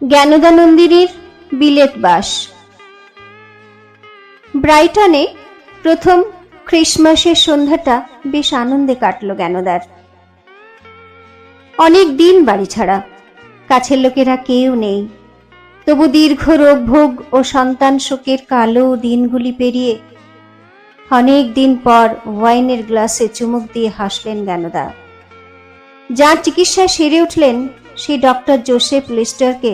জ্ঞানদানন্দিনীর বিলেত বাস। ব্রাইটনে প্রথম খ্রিসমাসের সন্ধ্যাটা বেশ আনন্দে কাটল জ্ঞানদার। অনেক দিন বাড়ি ছাড়া, কাছের লোকেরা কেউ নেই, তবু দীর্ঘ রোগ ভোগ ও সন্তান শোকের কালো দিনগুলি পেরিয়ে অনেক দিন পর ওয়াইনের গ্লাসে চুমুক দিয়ে হাসলেন জ্ঞানদা। যার চিকিৎসায় সেরে উঠলেন সেই ডক্টর জোসেফ লিস্টারকে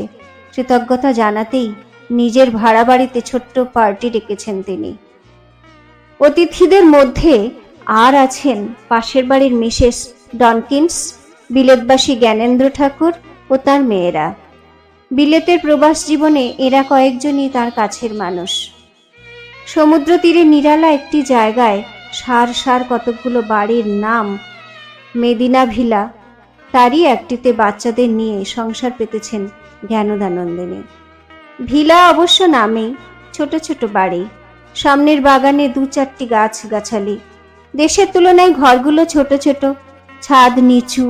কৃতজ্ঞতা জানাতেই নিজের ভাড়া বাড়িতে ছোট্ট পার্টি ডেকেছেন তিনি। অতিথিদের মধ্যে আর আছেন পাশের বাড়ির মিসেস ডনকিন্স, বিলেতবাসী জ্ঞানেন্দ্র ঠাকুর ও তার মেয়েরা। বিলেতের প্রবাস জীবনে এরা কয়েকজনই তার কাছের মানুষ। সমুদ্র তীরে নিরালা একটি জায়গায় সার সার কতকগুলো বাড়ির নাম মেদিনা ভিলা, তারই একটিতে বাচ্চাদের নিয়ে সংসার পেতেছেন জ্ঞানদানন্দিনী। ভিলা অবশ্য নামেই, ছোট ছোট বাড়ি, সামনের বাগানে 2-4টি গাছ গাছালি। দেশের তুলনায় ঘরগুলো ছোট ছোট, ছাদ নিচু,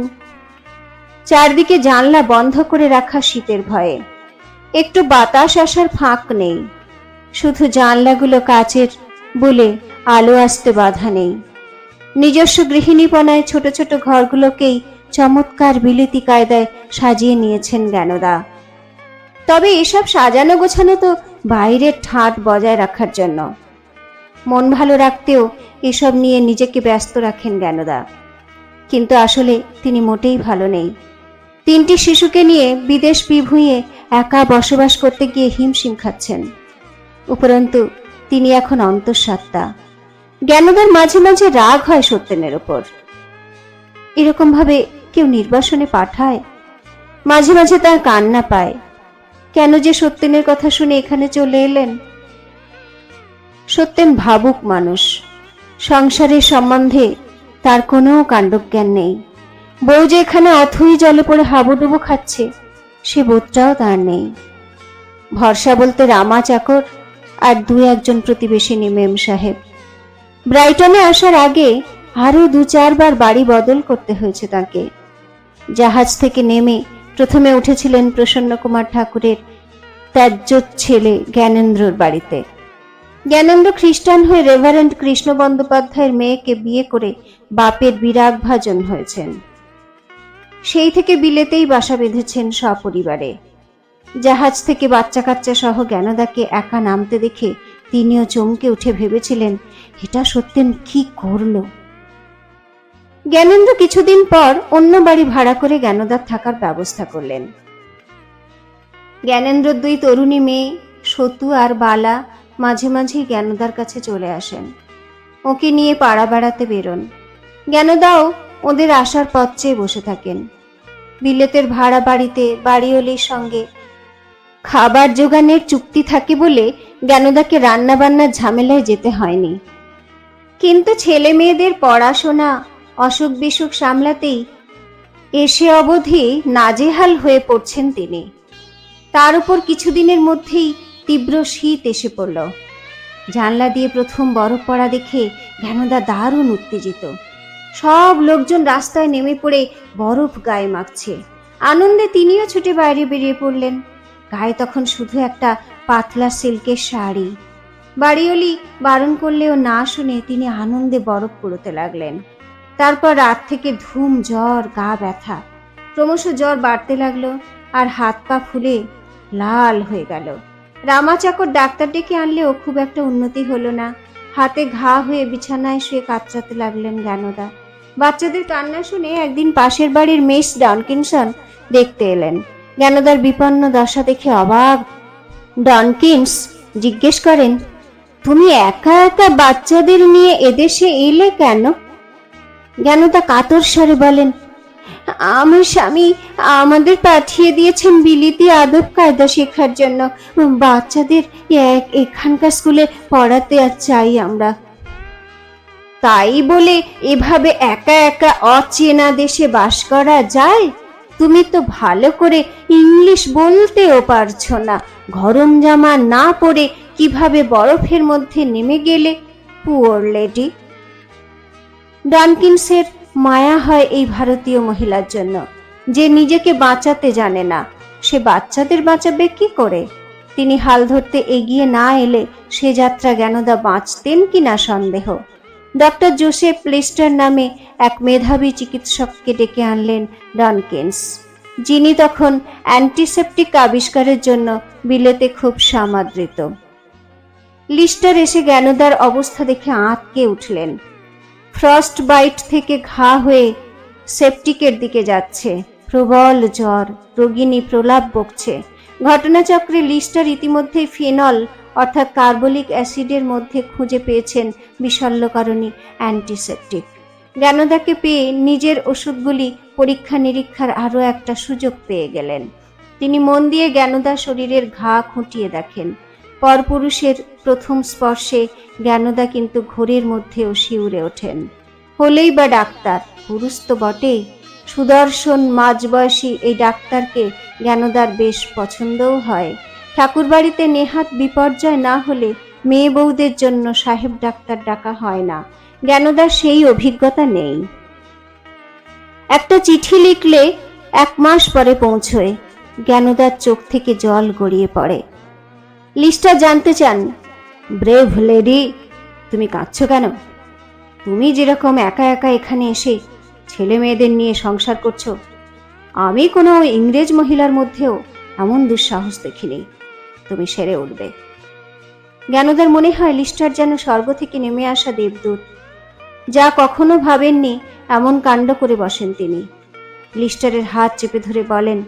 চারদিকে জানলা বন্ধ করে রাখা শীতের ভয়ে। একটু বাতাস আসার ফাঁক নেই, শুধু জানলাগুলো কাচের বলে আলো আসতে বাধা নেই। নিজস্ব গৃহিণীপনায় ছোট ছোট ঘরগুলোকেই চমৎকার বিলেতি কায়দায় সাজিয়ে নিয়েছেন জ্ঞানদা। তবে এসব সাজানো গোছানো তো বাইরের ঠাট বজায় রাখার জন্য। মন ভালো রাখতেও এসব নিয়ে নিজেকে ব্যস্ত রাখেন জ্ঞানদা, কিন্তু আসলে তিনি মোটেই ভালো নেই। 3টি শিশুকে নিয়ে বিদেশ বিভুঁইয়ে একা বসবাস করতে গিয়ে হিমশিম খাচ্ছেন। উপরন্তু তিনি এখন অন্তঃসত্ত্বা। জ্ঞানদার মাঝে মাঝে রাগ হয় সত্যেনের ওপর। এরকম ভাবে কেউ নির্বাসনে পাঠায়? মাঝে মাঝে তার কান্না পায়, কেন যে সত্যেনের কথা শুনে এখানে চলে এলেন। সত্যেন ভাবুক মানুষ, সংসারের সম্বন্ধে তার কোনো কাণ্ডজ্ঞান নেই। বউ যে এখানে অথই জলে পড়ে হাবুডুবু খাচ্ছে সে বোধটাও তার নেই। ভরসা বলতে রামা চাকর আর 2-1জন প্রতিবেশিনী মেম সাহেব। ব্রাইটনে আসার আগে আরো 2-4 বার বাড়ি বদল করতে হয়েছে তাকে। জাহাজ থেকে নেমে প্রথমে উঠেছিলেন প্রসন্ন কুমার ঠাকুরের ত্যায্য ছেলে জ্ঞানেন্দ্রর বাড়িতে। জ্ঞানেন্দ্র খ্রিস্টান হয়ে রেভারেন্ড কৃষ্ণ বন্দ্যোপাধ্যায়ের মেয়েকে বিয়ে করে বাপের বিরাগ ভাজন হয়েছেন। সেই থেকে বিলেতেই বাসা বেঁধেছেন সপরিবারে। জাহাজ থেকে বাচ্চা কাচ্চা সহ জ্ঞানদাকে একা নামতে দেখে তিনিও চমকে উঠে ভেবেছিলেন এটা সত্যেন কি করল। জ্ঞানেন্দ্র কিছুদিন পর অন্য বাড়ি ভাড়া করে জ্ঞানদার থাকার ব্যবস্থা করলেন। জ্ঞানেন্দ্রর 2 তরুণী মেয়ে সতু আর বালা মাঝে মাঝেই জ্ঞানদার কাছে চলে আসেন, ওকে নিয়ে পাড়া বেড়াতে বেরোন। জ্ঞানদাও ওদের আসার পথ চেয়ে বসে থাকেন। বিলেতের ভাড়া বাড়িতে বাড়িওয়ালির সঙ্গে খাবার জোগানের চুক্তি থাকে বলে জ্ঞানদাকে রান্না বান্নার ঝামেলায় যেতে হয়নি। কিন্তু ছেলে মেয়েদের পড়াশোনা অসুখ বিসুখ সামলাতেই এসে অবধি নাজেহাল হয়ে পড়ছেন তিনি। তার উপর কিছুদিনের মধ্যেই তীব্র শীত এসে পড়ল। জানলা দিয়ে প্রথম বরফ পড়া দেখে জ্ঞানদা দারুণ উত্তেজিত। সব লোকজন রাস্তায় নেমে পড়ে বরফ গায়ে মাখছে। আনন্দে তিনিও ছুটে বাইরে বেরিয়ে পড়লেন। গায়ে তখন শুধু একটা পাতলা সিল্কের শাড়ি। বাড়িওয়ালি বারণ করলেও না শুনে তিনি আনন্দে বরফ কুড়োতে লাগলেন। তারপর রাত থেকে ধুম জ্বর, গা ব্যথা, ক্রমশ জ্বর বাড়তে লাগলো আর হাত পা ফুলে লাল হয়ে গেল। রামা চাকর ডাক্তার ডেকে আনলেও খুব একটা উন্নতি হলো না। হাতে ঘা হয়ে বিছানায় শুয়ে কাতরাতে লাগলেন জ্ঞানদা। বাচ্চাদের কান্না শুনে একদিন পাশের বাড়ির মিস ডনকিনসন দেখতে এলেন। জ্ঞানদার বিপন্ন দশা দেখে অবাক। ডনকিন্স জিজ্ঞেস করেন, তুমি একা একা বাচ্চাদের নিয়ে এদেশে এলে কেন? জ্ঞানদা কাতর স্বরে বলেন, আমার স্বামী আমাদের পাঠিয়ে দিয়েছেন বিলিতি আদব কায়দা শেখার জন্য। বাচ্চাদের এখানকার স্কুলে পড়াতে আর চাই আমরা। তাই বলে এভাবে একা একা অচেনা দেশে বাস করা যায়? তুমি তো ভালো করে ইংলিশ বলতেও পারছো না। গরম জামা না পরে কিভাবে বরফের মধ্যে নেমে গেলে? Poor lady. ডনকিন্সের মায়া হয় এই ভারতীয় মহিলার জন্য, যে নিজেকে বাঁচাতে জানে না, সে বাচ্চাদের বাঁচাবে কি করে? তিনি হাল ধরতে এগিয়ে না এলে সে যাত্রা জ্ঞানদা বাঁচতেন কিনা সন্দেহ। ডক্টর জোসেফ লিস্টার নামে এক মেধাবী চিকিৎসককে ডেকে আনলেন ডনকিন্স, যিনি তখন অ্যান্টিসেপটিক আবিষ্কারের জন্য বিলেতে খুব সমাদৃত। লিস্টার এসে জ্ঞানদার অবস্থা দেখে আঁতকে উঠলেন। ফ্রস্ট বাইট থেকে ঘা হয়ে সেপটিকের দিকে যাচ্ছে, প্রবল জ্বর, রোগিণী প্রলাপ বকছে। ঘটনাচক্রে লিস্টার ইতিমধ্যেই ফেনল অর্থাৎ কার্বলিক অ্যাসিডের মধ্যে খুঁজে পেয়েছেন বিশল্যকারণী অ্যান্টিসেপটিক। জ্ঞানদাকে পেয়ে নিজের ওষুধগুলি পরীক্ষা নিরীক্ষার আরও একটা সুযোগ পেয়ে গেলেন। তিনি মন দিয়ে জ্ঞানদার শরীরের ঘা খুঁটিয়ে দেখেন। পরপুরুষের প্রথম স্পর্শে জ্ঞানদা কিন্তু ঘোরের মধ্যেও শিউরে ওঠেন। হলেই বা ডাক্তার, পুরুষ তো বটেই। সুদর্শন মাঝবয়সী এই ডাক্তারকে জ্ঞানদার বেশ পছন্দও হয়। ঠাকুরবাড়িতে নেহাত বিপর্যয় না হলে মেয়ে বউদের জন্য সাহেব ডাক্তার ডাকা হয় না। জ্ঞানদার সেই অভিজ্ঞতা নেই। একটা চিঠি লিখলে 1 মাস পরে পৌঁছয়। জ্ঞানদার চোখ থেকে জল গড়িয়ে পড়ে। লিস্টার জানতে চান, ব্রেভ লেডি, তুমি কাঁদছো কেন? তুমি যেরকম একা একা এখানে এসে ছেলে মেয়েদের নিয়ে সংসার করছো, আমি কোনো ইংরেজ মহিলার মধ্যেও এমন দুঃসাহস দেখিনি। তুমি সেরে উঠবে। জ্ঞানদার মনে হয় লিস্টার যেন স্বর্গ থেকে নেমে আসা দেবদূত। যা কখনো ভাবেননি এমন কাণ্ড করে বসেন তিনি। লিস্টারের হাত চেপে ধরে বলেন,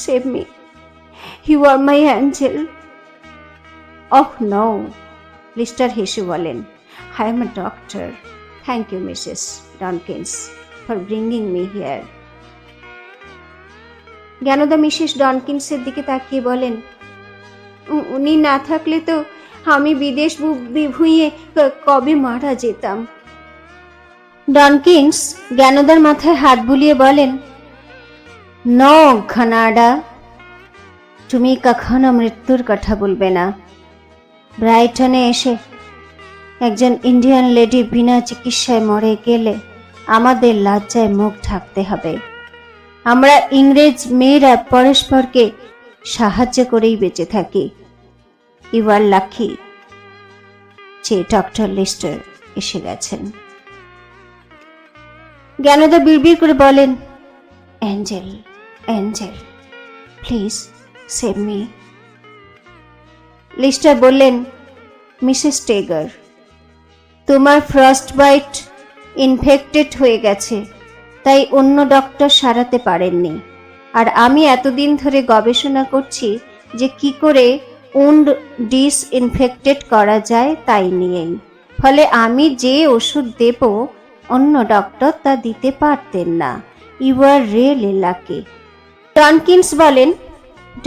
save me, you are my angel. Oh no, Lister হেসে বলেন, I am a doctor. Thank you Mrs Donkins for bringing me here. Gyanada Mrs ডনকিন্সের দিকে তাকিয়ে বলেন, উনি না থাকলে তো আমি বিদেশ ভুঁইয়ে কবে মারা যেতাম। ডনকিন্স জ্ঞানদার মাথায় হাত বুলিয়ে বলেন, নো ঘনাডা, তুমি কখনো মৃত্যুর কথা বলবে না। ব্রাইটনে এসে একজন ইন্ডিয়ান লেডি বিনা চিকিৎসায় মরে গেলে আমাদের লজ্জায় মুখ ঢাকতে হবে। আমরা ইংরেজ মেয়েরা পরস্পরকে সাহায্য করেই বেঁচে থাকি। ইউ আর লাকি যে ডক্টর লিস্টার এসে গেছেন। জ্ঞানদা বিড়বিড় করে বলেন, Angel, Angel, please save me. Lister বললেন, মিসেস টেগার, তোমার ফ্রস্ট বাইট ইনফেক্টেড হয়ে গেছে, তাই অন্য ডক্টর সারাতে পারেননি। আর আমি এতদিন ধরে গবেষণা করছি যে কি করে উন্ড ডিসইনফেক্টেড করা যায় তাই নিয়েই। ফলে আমি যে ওষুধ দেব অন্য ডক্টর তা দিতে পারতেন না। You are really lucky. Tonkins বলেন,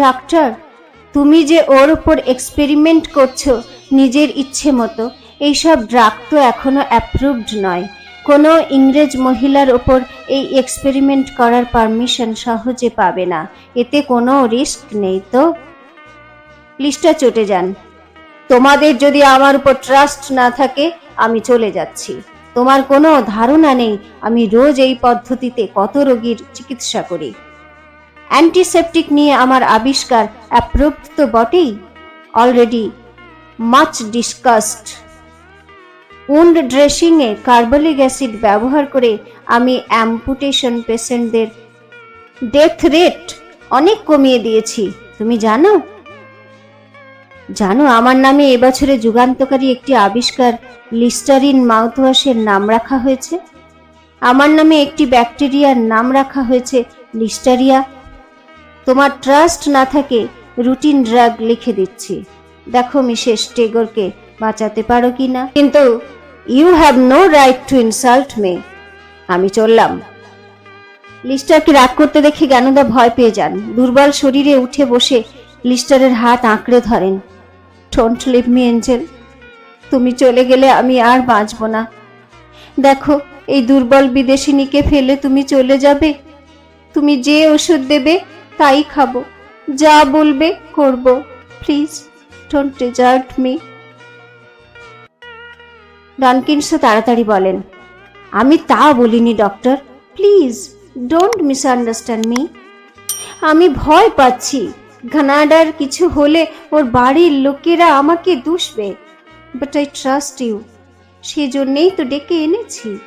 ডক্টর, তুমি যে ওর উপর এক্সপেরিমেন্ট করছো নিজের ইচ্ছে মতো, এইসব ড্রাগ তো এখনো অ্যাপ্রুভড নয়। কোনো ইংরেজ মহিলার ওপর এই এক্সপেরিমেন্ট করার পারমিশন সহজে পাবে না। এতে কোনো রিস্ক নেই তো? লিস্টার চটে যান, তোমাদের যদি আমার উপর ট্রাস্ট না থাকে আমি চলে যাচ্ছি। তোমার কোনো ধারণা নেই আমি রোজ এই পদ্ধতিতে কত রোগীর চিকিৎসা করি। অ্যান্টিসেপটিক নিয়ে আমার আবিষ্কার অ্যাপ্রুভড তো বটেই, অলরেডি মাচ ডিসকাসড। উন্ড ড্রেসিংয়ে কার্বলিক অ্যাসিড ব্যবহার করে আমি অ্যাম্পুটেশন পেশেন্টদের ডেথ রেট অনেক কমিয়ে দিয়েছি। তুমি জানো? জানো আমার নামে এবছরে যুগান্তকারী একটি আবিষ্কার লিস্টারিন মাউথওয়াশের নাম রাখা হয়েছে। আমার নামে একটি ব্যাকটেরিয়ার নাম রাখা হয়েছে লিস্টারিয়া। তোমার ট্রাস্ট না থাকে রুটিন ড্রাগ লিখে দিচ্ছি, দেখো মিসেস টেগরকে বাঁচাতে পারো কিনা। কিন্তু you have no right to insult me. আমি চললাম। লিস্টারকে রাগ করতে দেখে জ্ঞানদা ভয় পেয়ে যান। দুর্বল শরীরে উঠে বসে লিস্টারের হাত আঁকড়ে ধরেন। ডোন্ট লিভ মি এঞ্জেল, তুমি চলে গেলে আমি আর বাঁচব না। দেখো, এই দুর্বল বিদেশিনীকে ফেলে তুমি চলে যাবে। তুমি যে ওষুধ দেবে তাই খাবো, যা বলবে করব। Please don't desert me. Donkins তাড়াতাড়ি বলেন, আমি তা বলিনি doctor, please don't misunderstand me. আমি ভয় পাচ্ছি। ঘনাডার কিছু হলে ওর বাড়ির লোকেরা আমাকে দুষবে। বাট আই ট্রাস্ট ইউ, সেজন্যেই তো ডেকে এনেছি।